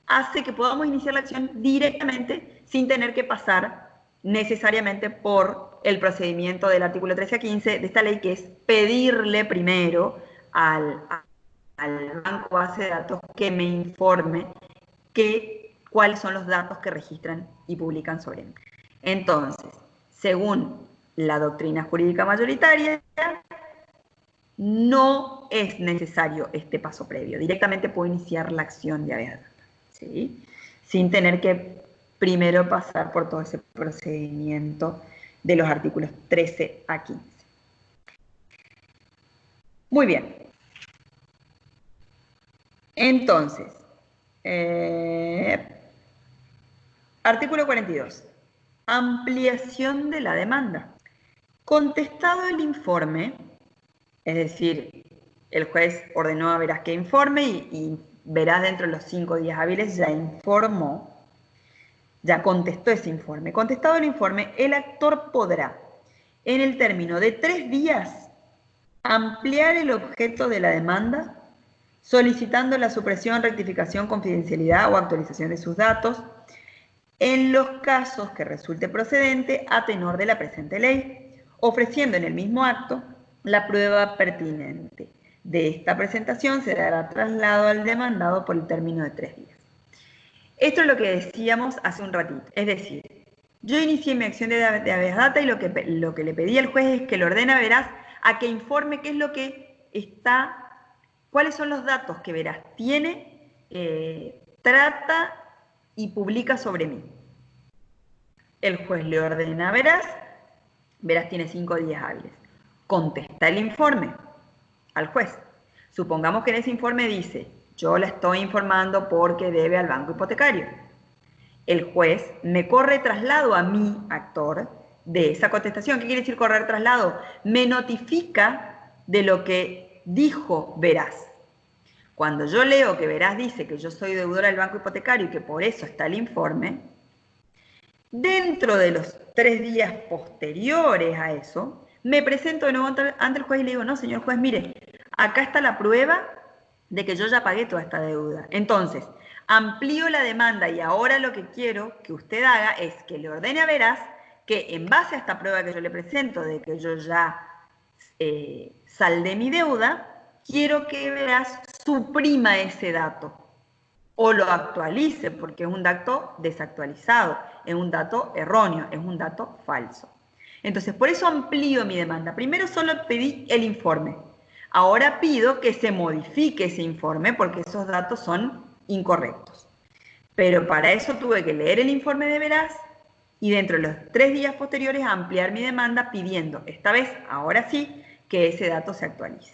hace que podamos iniciar la acción directamente sin tener que pasar necesariamente por el procedimiento del artículo 13 a 15 de esta ley, que es pedirle primero al banco base de datos que me informe cuáles son los datos que registran y publican sobre mí. Entonces, según la doctrina jurídica mayoritaria, no es necesario este paso previo. Directamente puedo iniciar la acción de habeas data, ¿sí? Sin tener que primero pasar por todo ese procedimiento de los artículos 13 a 15. Muy bien. Entonces, artículo 42. Ampliación de la demanda. Contestado el informe, es decir, el juez ordenó a Veraz que informe y Veraz dentro de los 5 días hábiles ya informó, ya contestó ese informe. Contestado el informe, el actor podrá, en el término de 3 días, ampliar el objeto de la demanda solicitando la supresión, rectificación, confidencialidad o actualización de sus datos en los casos que resulte procedente a tenor de la presente ley, ofreciendo en el mismo acto la prueba pertinente. De esta presentación se dará traslado al demandado por el término de 3 días. Esto es lo que decíamos hace un ratito. Es decir, yo inicié mi acción de habeas data y lo que le pedí al juez es que le ordene a Veraz a que informe qué es lo que está, cuáles son los datos que Veraz tiene, trata y publica sobre mí. El juez le ordena a Veraz, Veraz tiene 5 días hábiles. Contesta el informe al juez. Supongamos que en ese informe dice, yo la estoy informando porque debe al banco hipotecario. El juez me corre traslado a mi actor de esa contestación. ¿Qué quiere decir correr traslado? Me notifica de lo que dijo Veraz. Cuando yo leo que Veraz dice que yo soy deudora del banco hipotecario y que por eso está el informe, dentro de los 3 días posteriores a eso, me presento de nuevo ante el juez y le digo, no, señor juez, mire, acá está la prueba de que yo ya pagué toda esta deuda. Entonces, amplío la demanda y ahora lo que quiero que usted haga es que le ordene a Veraz que en base a esta prueba que yo le presento de que yo ya saldé mi deuda, quiero que Veraz suprima ese dato o lo actualice, porque es un dato desactualizado, es un dato erróneo, es un dato falso. Entonces, por eso amplío mi demanda. Primero solo pedí el informe. Ahora pido que se modifique ese informe porque esos datos son incorrectos. Pero para eso tuve que leer el informe de Veraz y dentro de los 3 días posteriores ampliar mi demanda pidiendo, esta vez, ahora sí, que ese dato se actualice.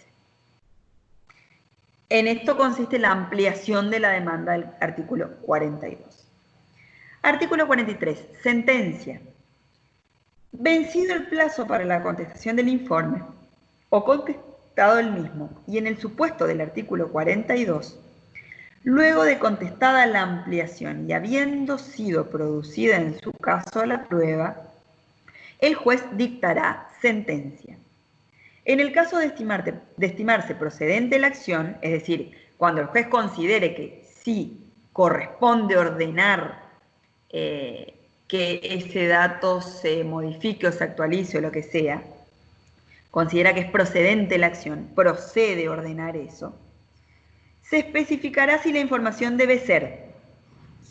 En esto consiste la ampliación de la demanda del artículo 42. Artículo 43. Sentencia. Vencido el plazo para la contestación del informe o contestado el mismo y en el supuesto del artículo 42, luego de contestada la ampliación y habiendo sido producida en su caso la prueba, el juez dictará sentencia. En el caso de estimarse procedente la acción, es decir, cuando el juez considere que sí corresponde ordenar que ese dato se modifique o se actualice o lo que sea, considera que es procedente la acción, procede a ordenar eso, se especificará si la información debe ser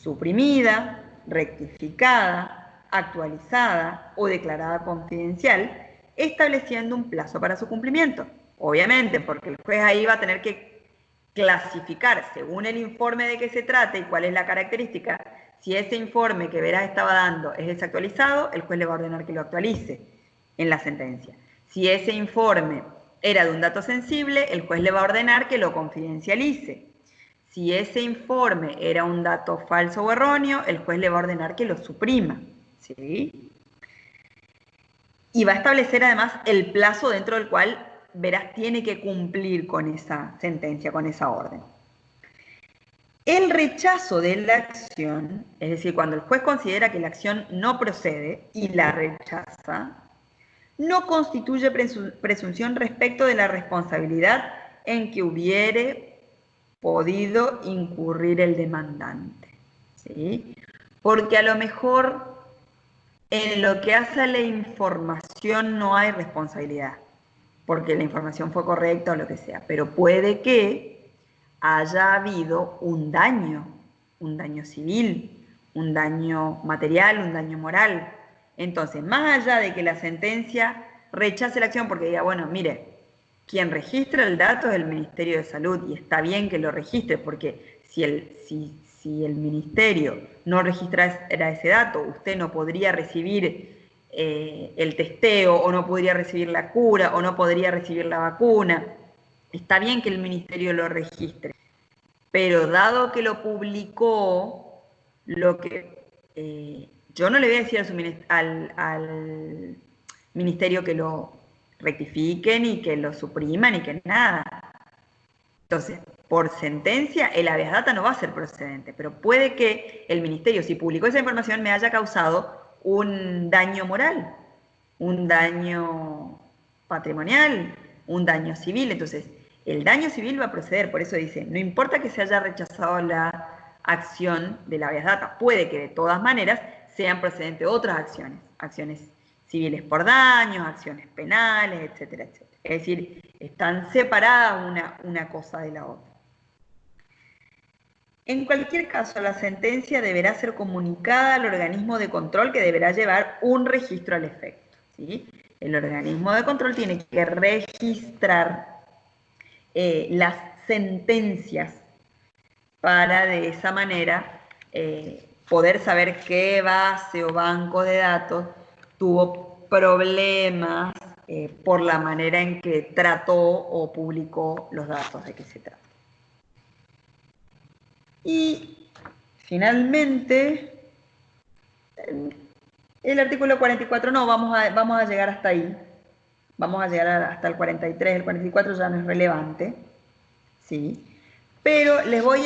suprimida, rectificada, actualizada o declarada confidencial, estableciendo un plazo para su cumplimiento. Obviamente, porque el juez ahí va a tener que clasificar, según el informe de qué se trata y cuál es la característica, si ese informe que Veraz estaba dando es desactualizado, el juez le va a ordenar que lo actualice en la sentencia. Si ese informe era de un dato sensible, el juez le va a ordenar que lo confidencialice. Si ese informe era un dato falso o erróneo, el juez le va a ordenar que lo suprima, ¿sí? Y va a establecer además el plazo dentro del cual verás, tiene que cumplir con esa sentencia, con esa orden. El rechazo de la acción, es decir, cuando el juez considera que la acción no procede y la rechaza, no constituye presunción respecto de la responsabilidad en que hubiere podido incurrir el demandante, ¿sí? Porque a lo mejor en lo que hace a la información no hay responsabilidad, porque la información fue correcta o lo que sea, pero puede que haya habido un daño civil, un daño material, un daño moral. Entonces, más allá de que la sentencia rechace la acción porque diga, bueno, mire, quien registra el dato es el Ministerio de Salud y está bien que lo registre porque si el Ministerio no registrara ese dato, usted no podría recibir el testeo o no podría recibir la cura o no podría recibir la vacuna. Está bien que el Ministerio lo registre, pero dado que lo publicó, yo no le voy a decir al Ministerio que lo rectifiquen y que lo supriman y que nada. Entonces, por sentencia, el habeas data no va a ser procedente, pero puede que el Ministerio, si publicó esa información, me haya causado un daño moral, un daño patrimonial, un daño civil. Entonces, el daño civil va a proceder, por eso dice, no importa que se haya rechazado la acción del habeas data, puede que de todas maneras sean procedentes otras acciones, acciones civiles por daños, acciones penales, etcétera, etcétera. Es decir, están separadas una cosa de la otra. En cualquier caso, la sentencia deberá ser comunicada al organismo de control que deberá llevar un registro al efecto, ¿sí? El organismo de control tiene que registrar las sentencias para de esa manera poder saber qué base o banco de datos tuvo problemas por la manera en que trató o publicó los datos de que se trata. Y finalmente, el artículo 44 no, vamos a llegar hasta ahí. Vamos a llegar hasta el 43, el 44 ya no es relevante, ¿sí? Pero les voy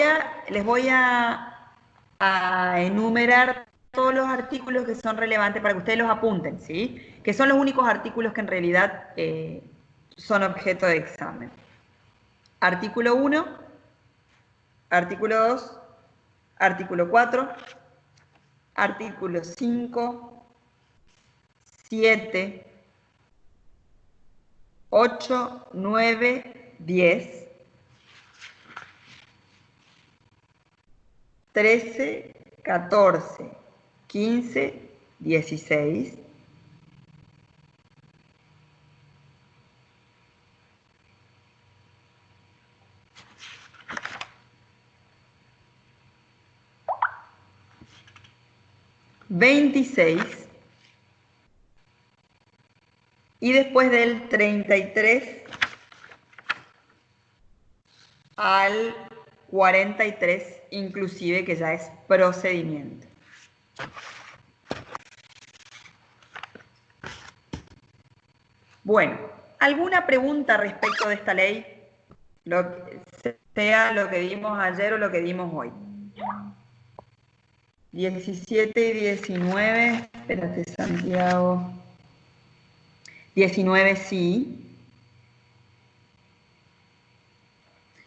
a enumerar todos los artículos que son relevantes para que ustedes los apunten, ¿sí? Que son los únicos artículos que en realidad son objeto de examen. Artículo 1, artículo 2, artículo 4, artículo 5, 7, 8, 9, 10, 13, 14, 15, 16, 26 y después del 33 al 43, inclusive, que ya es procedimiento. Bueno, ¿alguna pregunta respecto de esta ley? Sea lo que vimos ayer o lo que vimos hoy. 17 y 19, espérate, Santiago. 19 sí.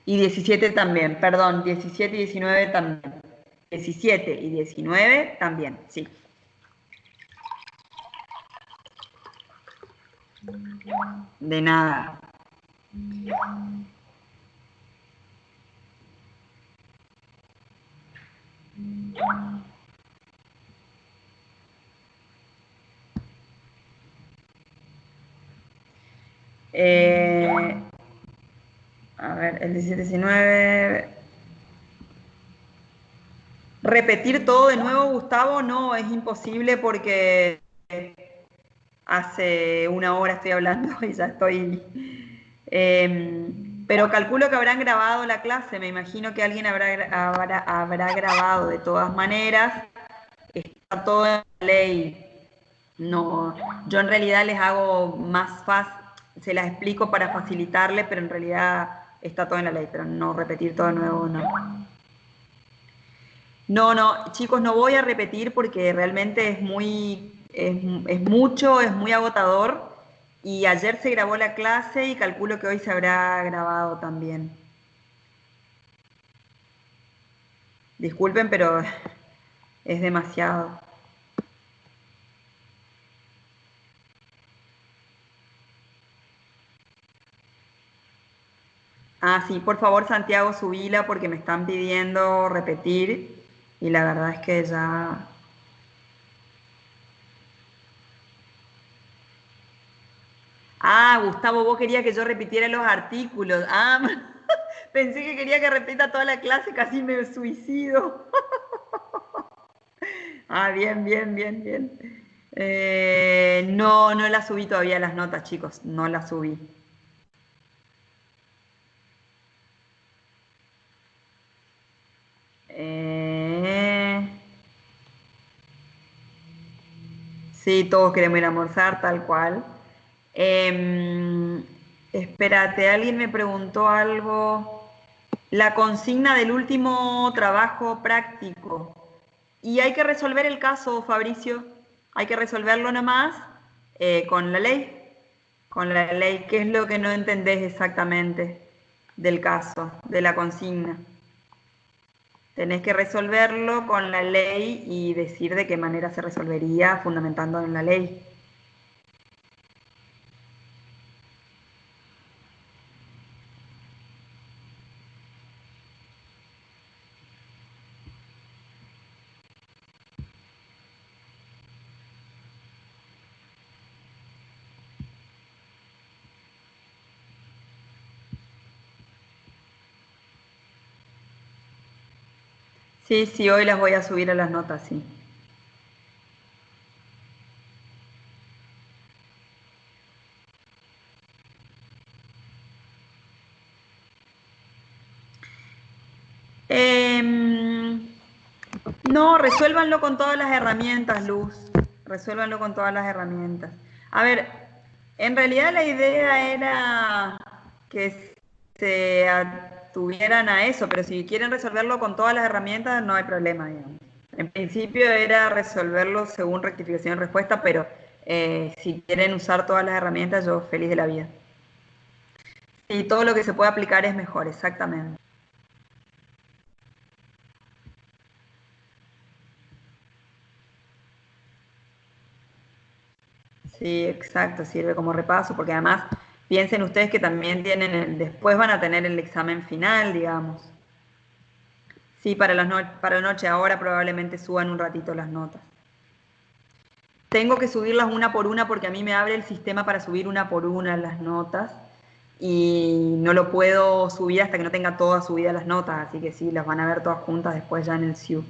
Y 17 también, perdón, 17 y 19 también. 17 y 19 también, sí. De nada. A ver, el 17-19. ¿Repetir todo de nuevo, Gustavo? No, es imposible porque hace una hora estoy hablando y ya estoy... pero calculo que habrán grabado la clase, me imagino que alguien habrá grabado de todas maneras. Está todo en la ley. No, yo en realidad les hago más fácil, se las explico para facilitarle, pero en realidad está todo en la ley, pero no repetir todo de nuevo, no. No, no, chicos, no voy a repetir porque realmente es mucho, es muy agotador. Y ayer se grabó la clase y calculo que hoy se habrá grabado también. Disculpen, pero es demasiado. Ah, sí, por favor, Santiago, subila porque me están pidiendo repetir y la verdad es que ya... Ah, Gustavo, vos querías que yo repitiera los artículos. Ah, pensé que quería que repita toda la clase, casi me suicido. Ah, bien, bien, bien, bien. No, no la subí todavía las notas, chicos, no las subí. Eh, sí, todos queremos ir a almorzar, tal cual. Espérate, alguien me preguntó algo. La consigna del último trabajo práctico. Y hay que resolver el caso, Fabricio. Hay que resolverlo nomás con la ley. Con la ley, ¿qué es lo que no entendés exactamente del caso, de la consigna? Tenés que resolverlo con la ley y decir de qué manera se resolvería fundamentando en la ley. Sí, sí, hoy las voy a subir a las notas, sí. Em, no, resuélvanlo con todas las herramientas, Luz. Resuélvanlo con todas las herramientas. A ver, en realidad la idea era que se atuvieran a eso, pero si quieren resolverlo con todas las herramientas, no hay problema, digamos. En principio era resolverlo según rectificación y respuesta, pero si quieren usar todas las herramientas, yo feliz de la vida. Y todo lo que se puede aplicar es mejor, exactamente. Sí, exacto, sirve como repaso, porque además piensen ustedes que también tienen, después van a tener el examen final, digamos. Sí, para la noche, ahora probablemente suban un ratito las notas. Tengo que subirlas una por una porque a mí me abre el sistema para subir una por una las notas y no lo puedo subir hasta que no tenga todas subidas las notas, así que sí, las van a ver todas juntas después ya en el SIU.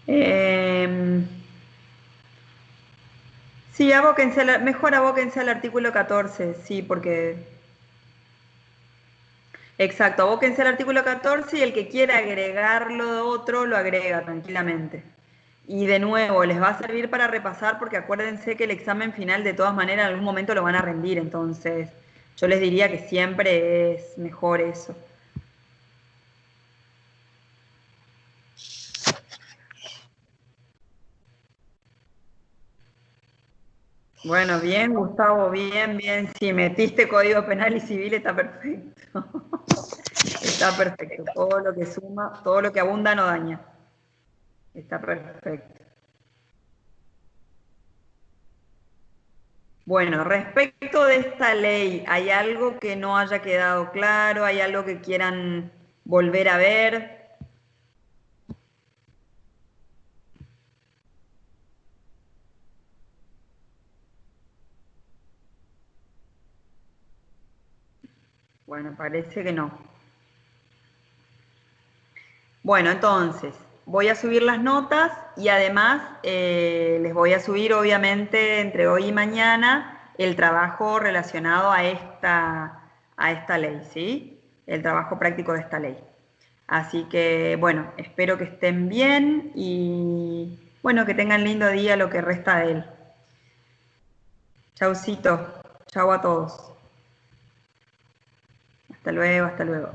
Eh, sí, mejor abóquense al artículo 14, sí, porque... Exacto, abóquense al artículo 14 y el que quiera agregarlo de otro lo agrega tranquilamente. Y de nuevo, les va a servir para repasar porque acuérdense que el examen final de todas maneras en algún momento lo van a rendir, entonces yo les diría que siempre es mejor eso. Bueno, bien, Gustavo, bien, bien. Si metiste código penal y civil está perfecto. Está perfecto. Todo lo que suma, todo lo que abunda no daña. Está perfecto. Bueno, respecto de esta ley, ¿hay algo que no haya quedado claro? ¿Hay algo que quieran volver a ver? Bueno, parece que no. Bueno, entonces, voy a subir las notas y además les voy a subir, obviamente, entre hoy y mañana, el trabajo relacionado a esta ley, ¿sí? El trabajo práctico de esta ley. Así que, bueno, espero que estén bien y, bueno, que tengan lindo día lo que resta de él. Chaucito, chau a todos. Hasta luego, hasta luego.